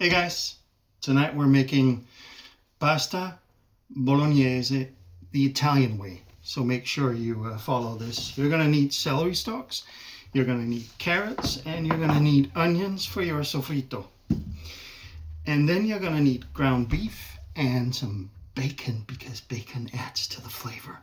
Hey guys, tonight we're making pasta Bolognese the Italian way. So make sure you follow this. You're going to need celery stalks, you're going to need carrots, and you're going to need onions for your sofrito. And then you're going to need ground beef and some bacon because bacon adds to the flavor.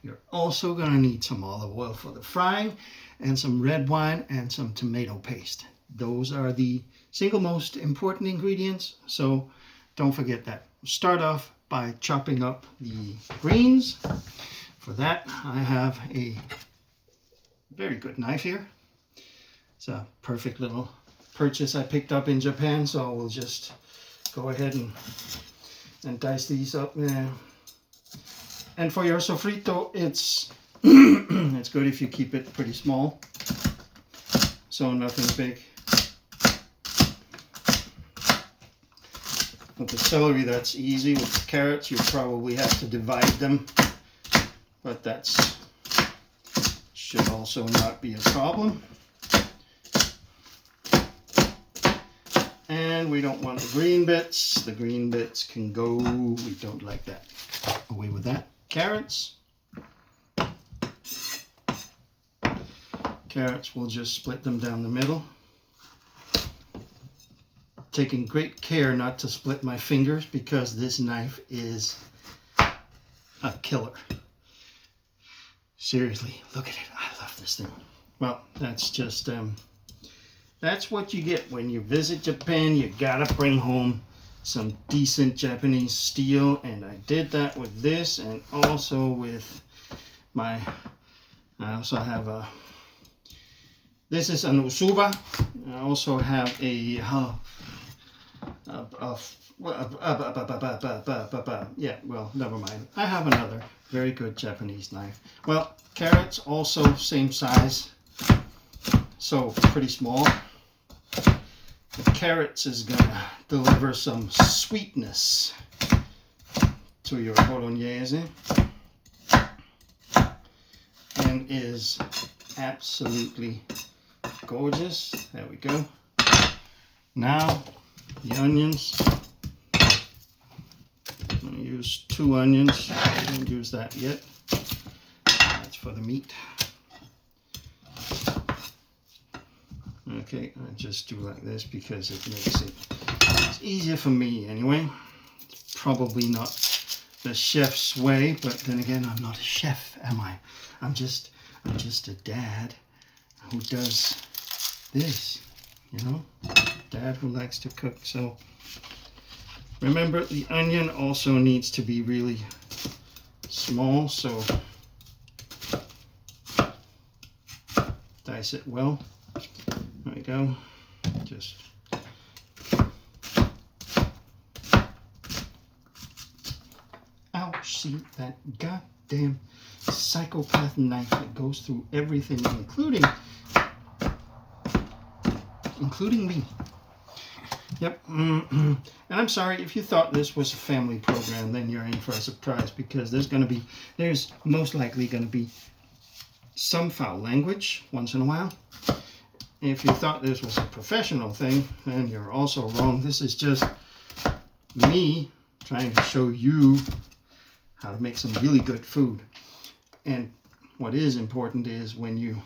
You're also going to need some olive oil for the frying and some red wine and some tomato paste. Those are the single most important ingredients, so don't forget that. Start off by chopping up the greens. For that, I have a very good knife here. It's a perfect little purchase I picked up in Japan, so we'll just go ahead and dice these up there. And for your sofrito, it's it's good if you keep it pretty small, so nothing big. With the celery, that's easy. With the carrots, you probably have to divide them, but that's should also not be a problem. And we don't want the green bits. The green bits can go. We don't like that. Away with that. Carrots. Carrots, we'll just split them down the middle. Taking great care not to split my fingers because this knife is a killer. Seriously, look at it. I love this thing. Well, that's just that's what you get when you visit Japan. You gotta bring home some decent Japanese steel, and I did that with this, and also with my. I also have a. This is an usuba. I also have a. Yeah, well, never mind. I have another very good Japanese knife. Well, carrots also same size, so pretty small. The carrots is gonna deliver some sweetness to your bolognese and is absolutely gorgeous. There we go. Now the onions. I'm going to use 2 onions. I didn't use that yet. That's for the meat. Okay, I just do like this because it makes it's easier for me anyway. It's probably not the chef's way, but then again, I'm not a chef, am I? I'm just a dad who does this, you know? Dad who likes to cook. So remember, the onion also needs to be really small, so dice it well. There we go. Just ouch, see that goddamn psychopath knife that goes through everything, including me. Yep. And I'm sorry if you thought this was a family program, then you're in for a surprise because there's most likely going to be some foul language once in a while. If you thought this was a professional thing, then you're also wrong. This is just me trying to show you how to make some really good food. And what is important is when you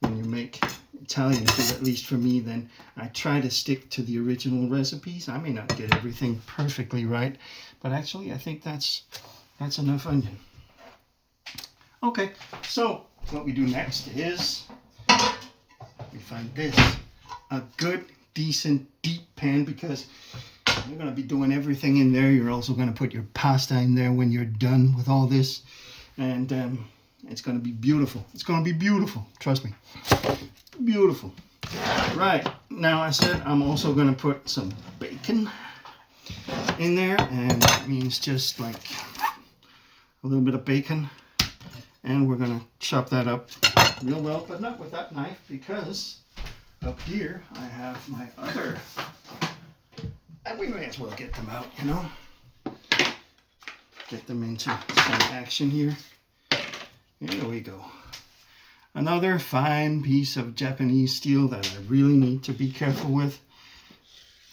make Italian food, at least for me, then I try to stick to the original recipes. I may not get everything perfectly right, but actually I think that's enough onion. Okay, so what we do next is we find this, a good, decent, deep pan, because you're going to be doing everything in there. You're also going to put your pasta in there when you're done with all this, and it's going to be beautiful. It's going to be beautiful. Trust me. Beautiful. Right. Now I said I'm also going to put some bacon in there, and that means just like a little bit of bacon. And we're going to chop that up real well, but not with that knife, because up here I have my other, and we may as well get them out, you know. Get them into some action here. Here we go. Another fine piece of Japanese steel that I really need to be careful with.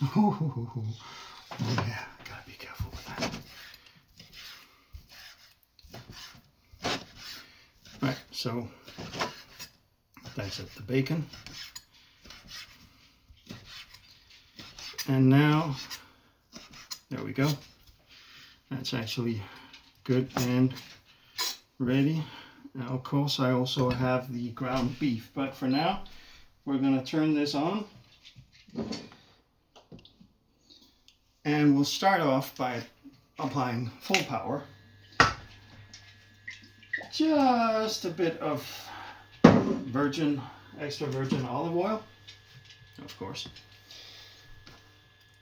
Oh, yeah, gotta be careful with that. Right, so that's it, the bacon. And now, there we go. That's actually good and ready. Now, of course, I also have the ground beef, but for now, we're gonna turn this on. And we'll start off by applying full power. Just a bit of extra virgin olive oil, of course.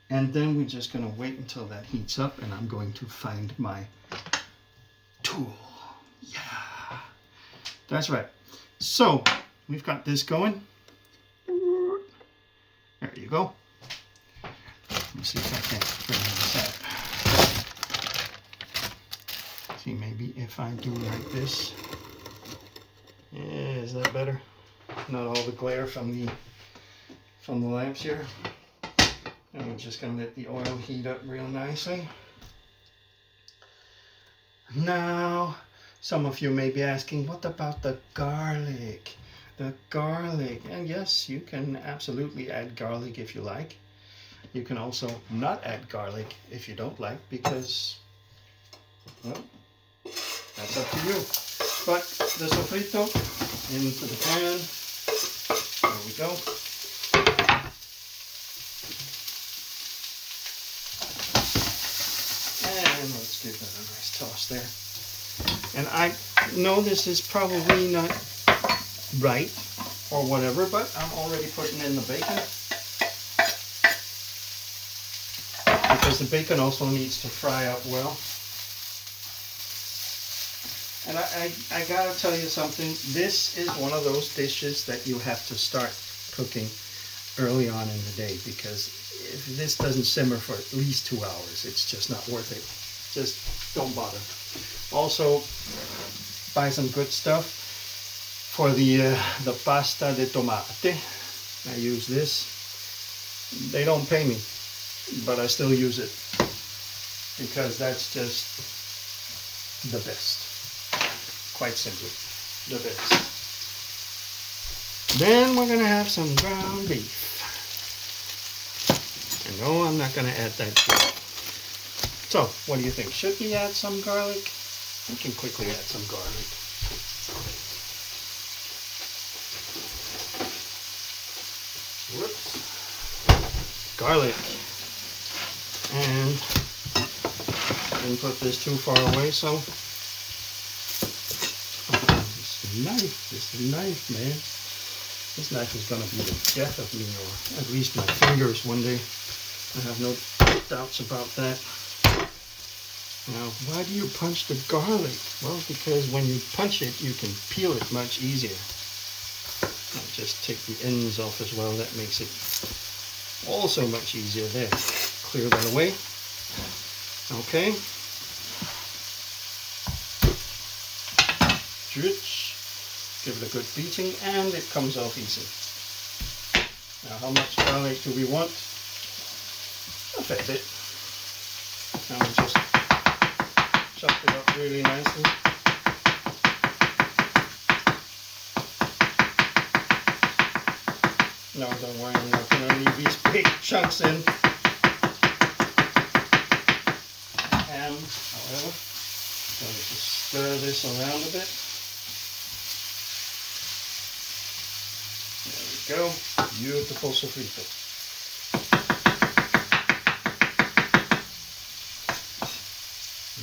And then we're just gonna wait until that heats up, and I'm going to find my tool. Yeah, that's right. So we've got this going. There you go. Let me see if I can bring this out. See, maybe if I do like this. Yeah, is that better? Not all the glare from the lamps here. And we're just gonna let the oil heat up real nicely. Now, some of you may be asking, what about the garlic? The garlic. And yes, you can absolutely add garlic if you like. You can also not add garlic if you don't like, because, well, that's up to you. But the sofrito into the pan. There we go. And let's give that a nice toss there. And I know this is probably not right or whatever, but I'm already putting in the bacon. Because the bacon also needs to fry up well. And I gotta tell you something, this is one of those dishes that you have to start cooking early on in the day, because if this doesn't simmer for at least 2 hours, it's just not worth it. Just don't bother. Also, buy some good stuff for the pasta de tomate. I use this. They don't pay me, but I still use it because that's just the best. Quite simply, the best. Then we're gonna have some ground beef. And no, I'm not gonna add that yet. So, what do you think? Should we add some garlic? We can quickly add some garlic. Whoops. Garlic. And I didn't put this too far away, so this knife, man. This knife is gonna be the death of me, or at least my fingers one day. I have no doubts about that. Now, why do you punch the garlic? Well, because when you punch it, you can peel it much easier. I'll just take the ends off as well. That makes it also much easier there. Clear that away. Okay. Give it a good beating, and it comes off easy. Now, how much garlic do we want? A fair bit. Now we just chop it up really nicely. No, don't worry, I'm not going to leave these big chunks in. However, I'm going to just stir this around a bit. There we go. Beautiful sofrito.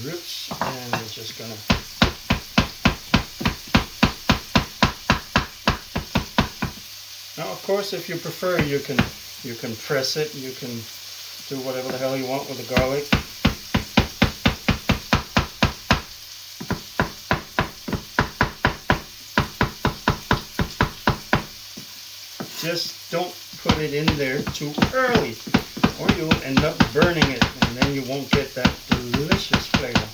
Roots, and we're just gonna now, of course, if you prefer, you can press it, you can do whatever the hell you want with the garlic. Just don't put it in there too early, or you'll end up burning it, and then you won't get that delicious flavor.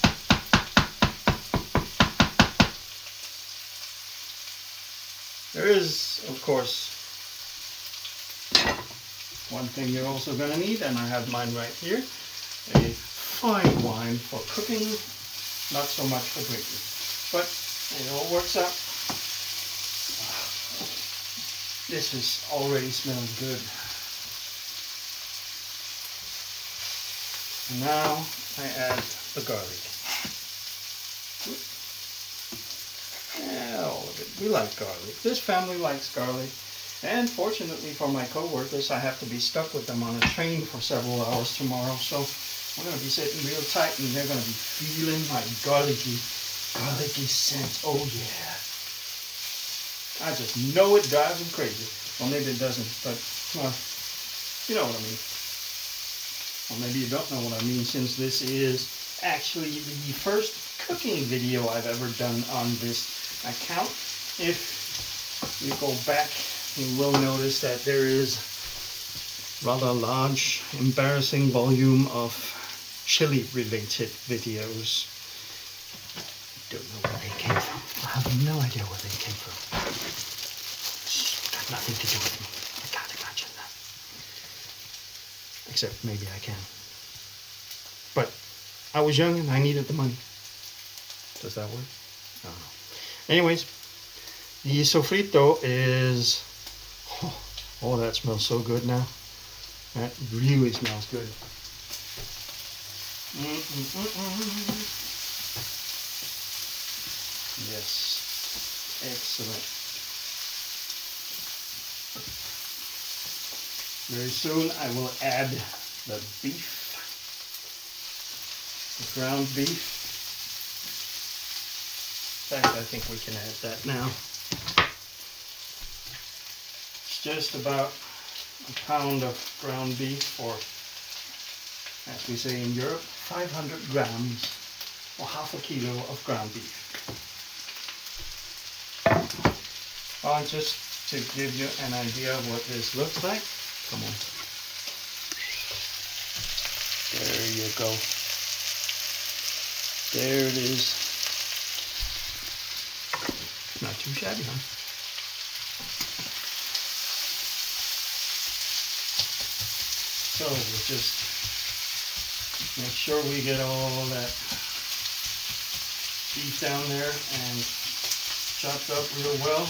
There is, of course, One thing you're also going to need, and I have mine right here, a fine wine for cooking, not so much for drinking. But it all works out. This is already smelling good. And now I add the garlic. Yeah, all of it. We like garlic. This family likes garlic. And fortunately for my co-workers, I have to be stuck with them on a train for several hours tomorrow. So we're going to be sitting real tight and they're going to be feeling my garlicky scent. Oh yeah. I just know it drives them crazy. Well, maybe it doesn't, but well, you know what I mean. Or maybe you don't know what I mean, since this is actually the first cooking video I've ever done on this account. If you go back, you will notice that there is rather large, embarrassing volume of chili-related videos. Don't know where they came from. I have no idea where they came from. Got nothing to do with me. I can't imagine that. Except maybe I can. But I was young and I needed the money. Does that work? I don't know. Anyways, the sofrito is... Oh, that smells so good now. That really smells good. Yes, excellent. Very soon I will add the beef, the ground beef. In fact, I think we can add that now. It's just about a pound of ground beef, or as we say in Europe, 500 grams or half a kilo of ground beef. Just to give you an idea of what this looks like. Come on. There you go. There it is. Not too shabby, huh? So we'll just make sure we get all that beef down there and chopped up real well.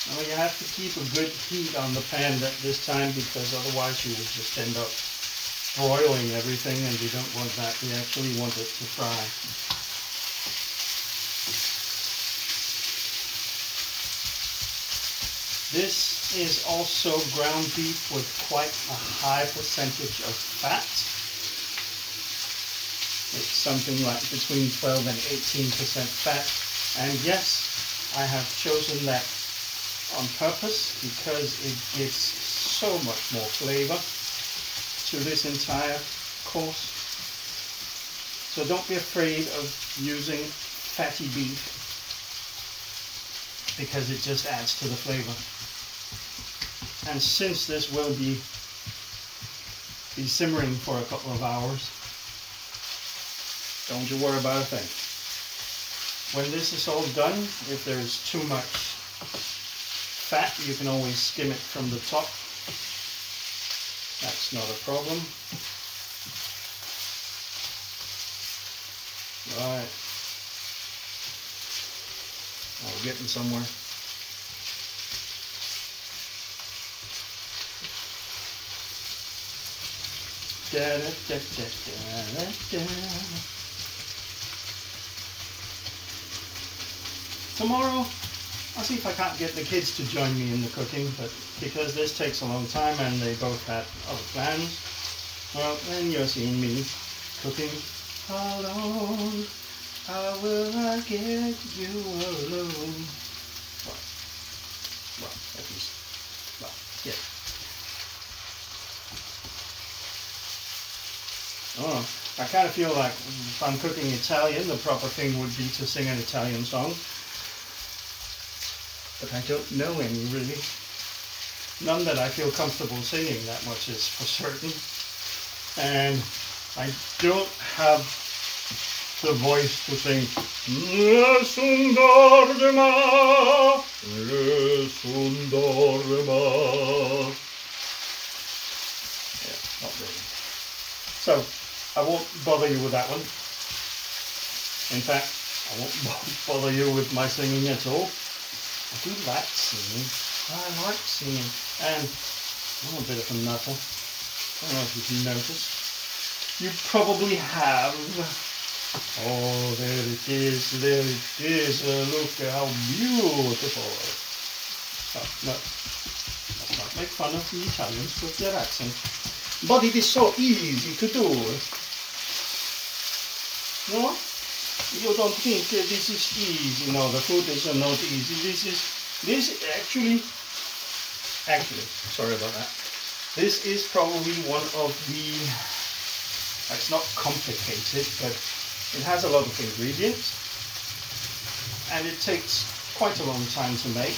Now you have to keep a good heat on the pan at this time, because otherwise you will just end up broiling everything, and we don't want that. We actually want it to fry. This is also ground beef with quite a high percentage of fat. It's something like between 12 and 18% fat. And yes, I have chosen that on purpose because it gives so much more flavor to this entire course. So don't be afraid of using fatty beef, because it just adds to the flavor. And since this will be simmering for a couple of hours, don't you worry about a thing. When this is all done, if there's too much fat, you can always skim it from the top. That's not a problem. Right. Oh, we're getting somewhere. Da, da, da, da, da, da. Tomorrow, I'll see if I can't get the kids to join me in the cooking, but because this takes a long time and they both had other plans, well, then you're seeing me cooking alone. How will I get you alone? Well, at least, well, yeah. Oh, I kind of feel like if I'm cooking Italian, the proper thing would be to sing an Italian song. But I don't know any, really. None that I feel comfortable singing, that much is for certain. And I don't have the voice to sing Sundorma, Sundorma. Yeah, not really. So I won't bother you with that one. In fact, I won't bother you with my singing at all. I do like singing. I like singing. And I'm a bit of a nutter. I don't know if you can notice. You probably have. Oh, there it is. There it is. Look at how beautiful. Oh, no. Let's not make fun of the Italians with their accent. But it is so easy to do. No? You don't think this is easy. No, the food is not easy. This actually, sorry about that. This is probably one of the, it's not complicated, but it has a lot of ingredients. And it takes quite a long time to make.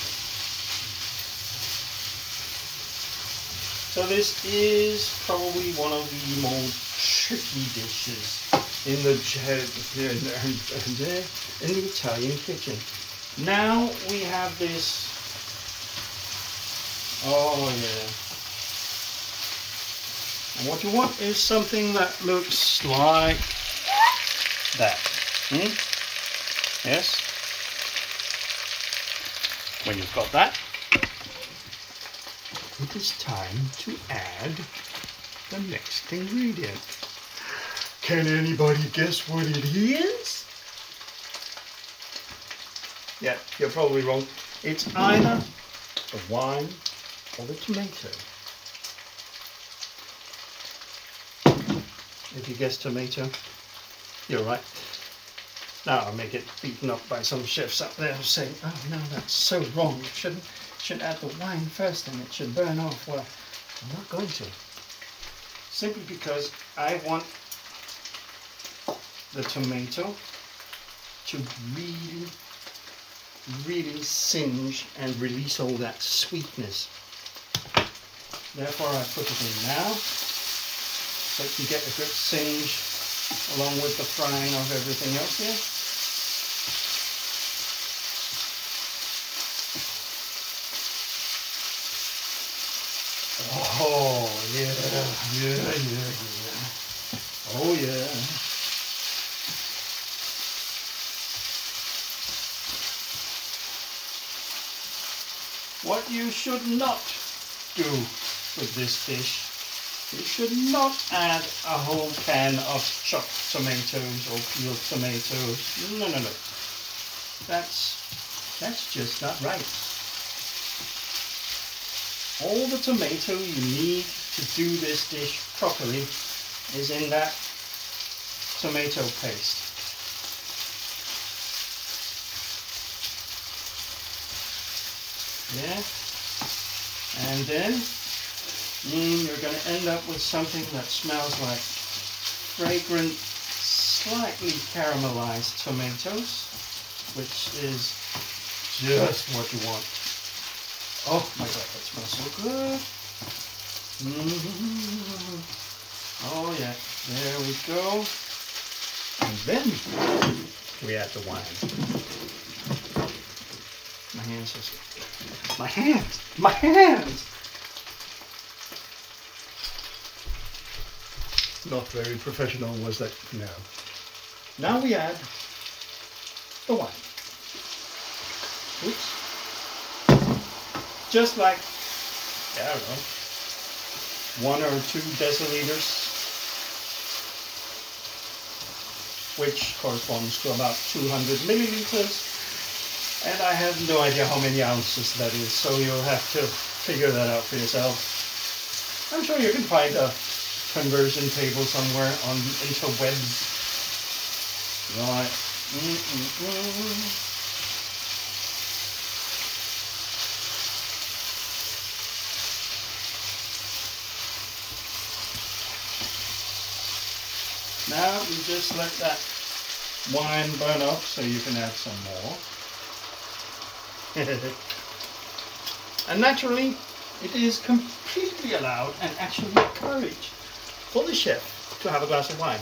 So this is probably one of the more tricky dishes in the Italian kitchen. Now we have this. Oh yeah. And what you want is something that looks like that. Yes. When you've got that, it is time to add the next ingredient. Can anybody guess what it is? Yeah, you're probably wrong. It's either the wine or the tomato. If you guess tomato, you're right. Now I'll make it beaten up by some chefs up there saying, oh no, that's so wrong. You should add the wine first and it should burn off. Well, I'm not going to. Simply because I want the tomato to really singe and release all that sweetness. Therefore I put it in now so you can get a good singe along with the frying of everything else here. Oh yeah. Oh yeah. What you should not do with this dish, you should not add a whole can of chopped tomatoes or peeled tomatoes. No. That's just not right. All the tomato you need to do this dish properly is in that tomato paste. Yeah, and then you're going to end up with something that smells like fragrant, slightly caramelized tomatoes, which is just what you want. Oh my god, that smells so good. Oh yeah, there we go. And then we add the wine. My hands are so... My hands! Not very professional, was that? No. Now we add the wine. Oops. Just like, I don't know, 1 or 2 deciliters, which corresponds to about 200 milliliters. And I have no idea how many ounces that is, so you'll have to figure that out for yourself. I'm sure you can find a conversion table somewhere on the interwebs. Right. Now you just let that wine burn up so you can add some more. And naturally, it is completely allowed and actually encouraged for the chef to have a glass of wine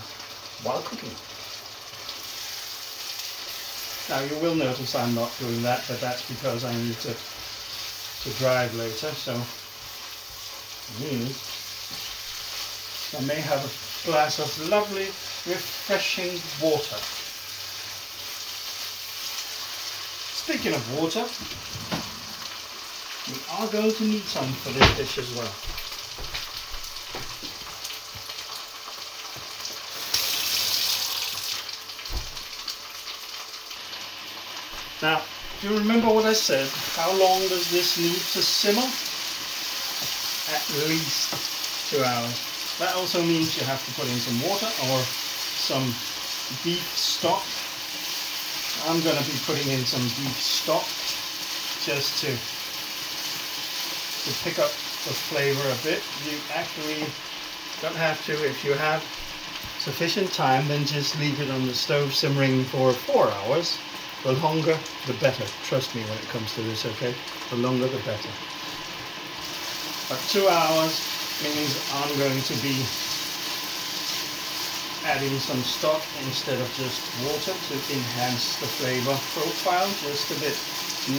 while cooking. Now you will notice I'm not doing that, but that's because I need to drive later, so I may have a glass of lovely, refreshing water. Speaking of water, we are going to need some for this dish as well. Now, do you remember what I said? How long does this need to simmer? At least 2 hours. That also means you have to put in some water or some beef stock. I'm going to be putting in some beef stock just to pick up the flavor a bit. You actually don't have to. If you have sufficient time, then just leave it on the stove simmering for 4 hours. The longer, the better. Trust me when it comes to this, okay? The longer, the better. But 2 hours means I'm going to be adding some stock instead of just water to enhance the flavor profile just a bit.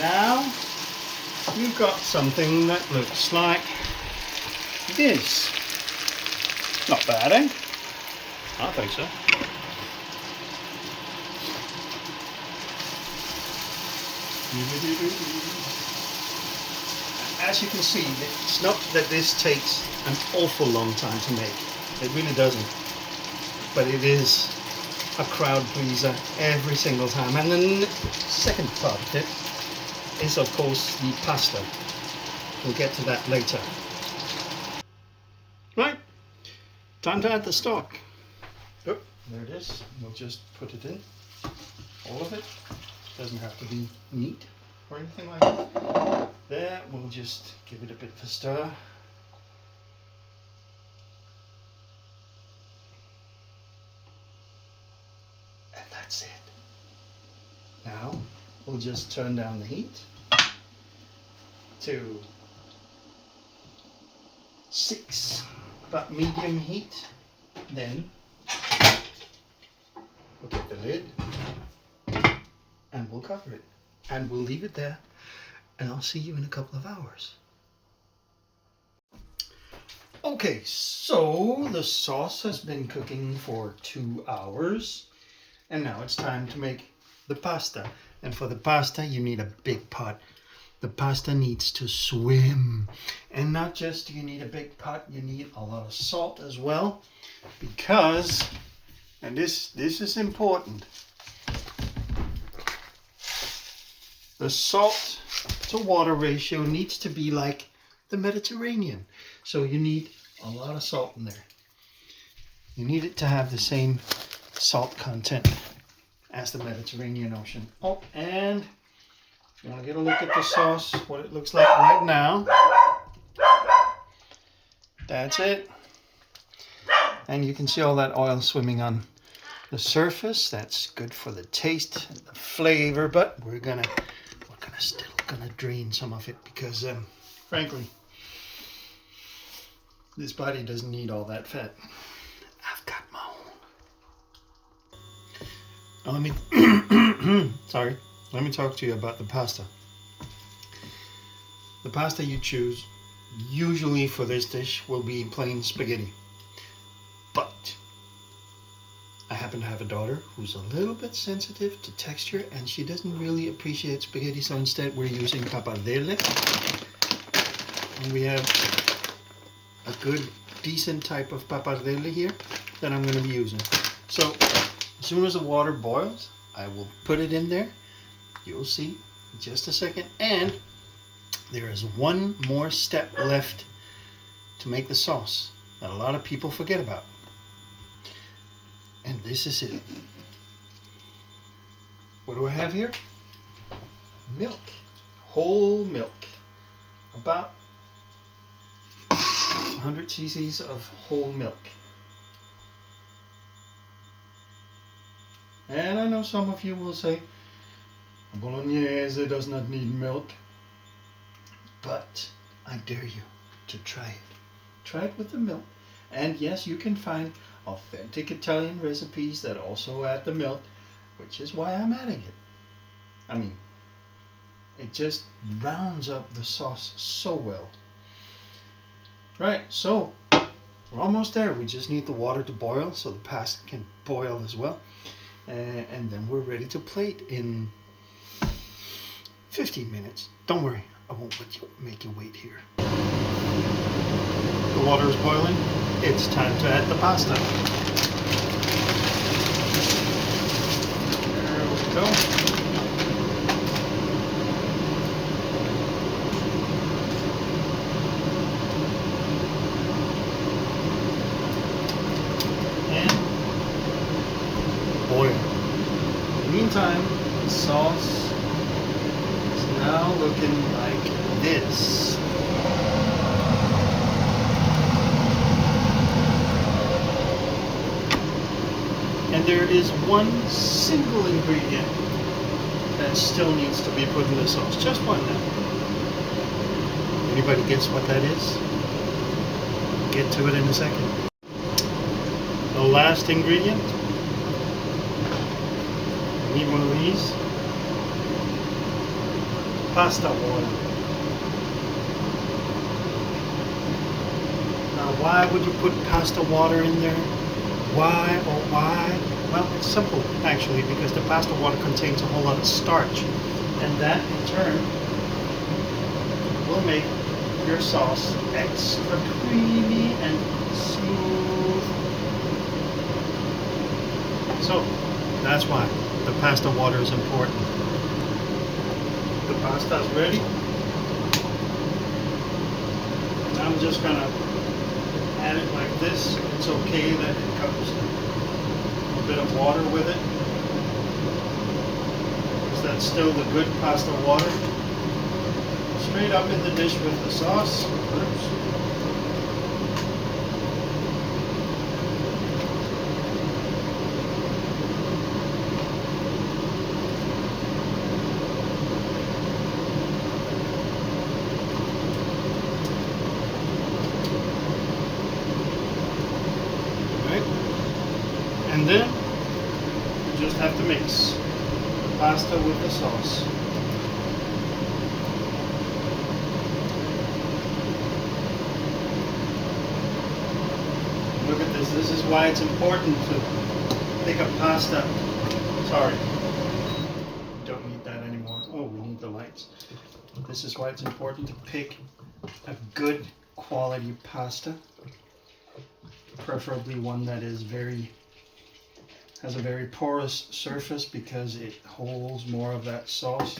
Now, you've got something that looks like this. Not bad, eh? I think so. As you can see, it's not that this takes an awful long time to make. It really doesn't. But it is a crowd pleaser every single time. And the second part of it is, of course, the pasta. We'll get to that later. Right, time to add the stock. Oh, there it is. We'll just put it in. All of it. Doesn't have to be neat or anything like that. There, we'll just give it a bit of a stir. And that's it. Now, we'll just turn down the heat to 6, about medium heat. Then, we'll get the lid. And we'll cover it. And we'll leave it there. And I'll see you in a couple of hours. Okay, so the sauce has been cooking for 2 hours. And now it's time to make the pasta. And for the pasta, you need a big pot. The pasta needs to swim. And not just do you need a big pot, you need a lot of salt as well. Because, and this is important, the salt to water ratio needs to be like the Mediterranean. So you need a lot of salt in there. You need it to have the same salt content as the Mediterranean Ocean. Oh, and if you want to get a look at the sauce, what it looks like right now. That's it. And you can see all that oil swimming on the surface. That's good for the taste and the flavor, but we're still gonna drain some of it because frankly this body doesn't need all that fat. I've got my own. Now let me talk to you about the pasta. The pasta you choose usually for this dish will be plain spaghetti, but I happen to have a daughter who's a little bit sensitive to texture and she doesn't really appreciate spaghetti, so instead we're using pappardelle. And we have a good, decent type of pappardelle here that I'm going to be using. So as soon as the water boils, I will put it in there. You'll see in just a second. And there is one more step left to make the sauce that a lot of people forget about. And this is it. What do I have here? Milk. Whole milk. About 100 cc's of whole milk. And I know some of you will say, Bolognese does not need milk. But I dare you to try it. Try it with the milk. And yes, you can find authentic Italian recipes that also add the milk, which is why I'm adding it. I mean, it just rounds up the sauce so well. Right, so we're almost there. We just need the water to boil so the pasta can boil as well. And then we're ready to plate in 15 minutes. Don't worry, I won't make you wait here. The water is boiling. It's time to add the pasta. There we go. And boil. In the meantime, the sauce is now looking like this. And there is one single ingredient that still needs to be put in the sauce. Just one now. Anybody guess what that is? Get to it in a second. The last ingredient. I need one of these. Pasta water. Now why would you put pasta water in there? Why, oh why? Well, it's simple actually, because the pasta water contains a whole lot of starch, and that in turn will make your sauce extra creamy and smooth. So that's why the pasta water is important. The pasta is ready. I'm just gonna add it like this. It's okay that it comes a bit of water with it, because that's still the good pasta water. Straight up in the dish with the sauce. Oops. And then you just have to mix the pasta with the sauce. Look at this. This is why it's important to pick a pasta. Sorry, don't need that anymore. Oh, we need the lights. This is why it's important to pick a good quality pasta, preferably one that is has a very porous surface, because it holds more of that sauce.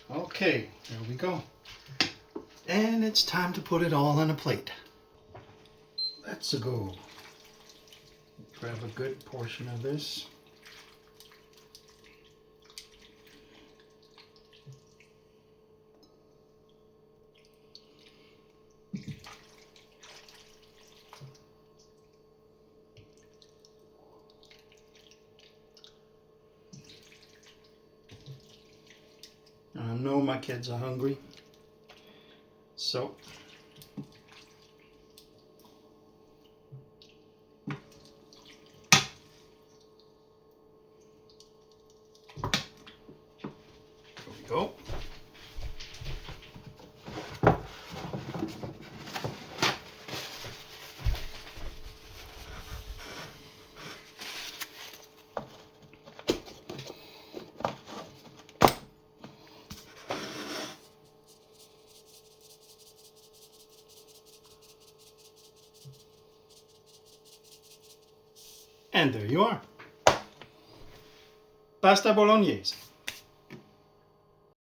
Okay, there we go. And it's time to put it all on a plate. Let's go. Grab a good portion of this. I know my kids are hungry, so there we go. And there you are. Pasta Bolognese.